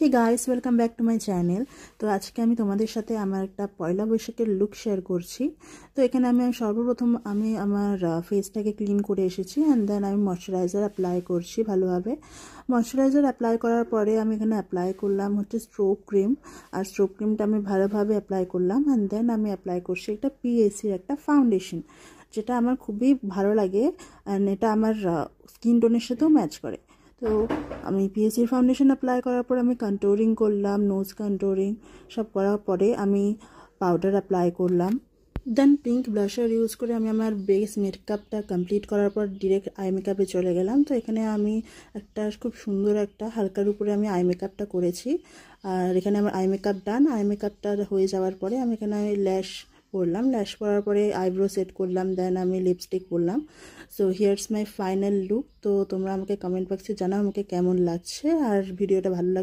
Hey guys, welcome back to my channel. তো আজকে আমি তোমাদের সাথে আমার একটা পয়লা বৈশাখের লুক শেয়ার করছি। তো এখানে আমি সর্বপ্রথম আমার ফেসটাকে ক্লিন করে এসেছি অ্যান্ড দেন আমি ময়শ্চারাইজার অ্যাপ্লাই করছি ভালোভাবে। ময়শ্চারাইজার অ্যাপ্লাই করার পরে আমি এখানে অ্যাপ্লাই করলাম হচ্ছে স্ট্রোব ক্রিম। আর স্ট্রোব ক্রিমটা আমি ভালোভাবে অ্যাপ্লাই করলাম অ্যান্ড দেন আমি অ্যাপ্লাই করছি একটা পিএসির একটা ফাউন্ডেশন, যেটা আমার খুবই ভালো লাগে অ্যান্ড এটা আমার স্কিন টোনের সাথেও ম্যাচ করে। তো আমি পিএসির ফাউন্ডেশন অ্যাপ্লাই করার পর আমি কন্ট্যুরিং করলাম, নোজ কন্ট্যুরিং সব করার পরে আমি পাউডার অ্যাপ্লাই করলাম। দেন পিঙ্ক ব্লাশার ইউজ করে আমি আমার বেস মেকআপটা কমপ্লিট করার পর ডিরেক্ট আই মেকআপে চলে গেলাম। তো এখানে আমি একটা খুব সুন্দর একটা হালকার উপরে আমি আই মেকআপটা করেছি। আর এখানে আমার আই মেকআপ ডান। আই মেকআপটা হয়ে যাওয়ার পরে আমি এখানে ল্যাশ পরলাম, ল্যাশ পরার পরে আইব্রো সেট করলাম, দেন আমি লিপস্টিক পরলাম। So here's my final look. তো তোমরা আমাকে কমেন্ট বক্সে জানাও আমাকে কেমন লাগছে, আর ভিডিওটা ভালো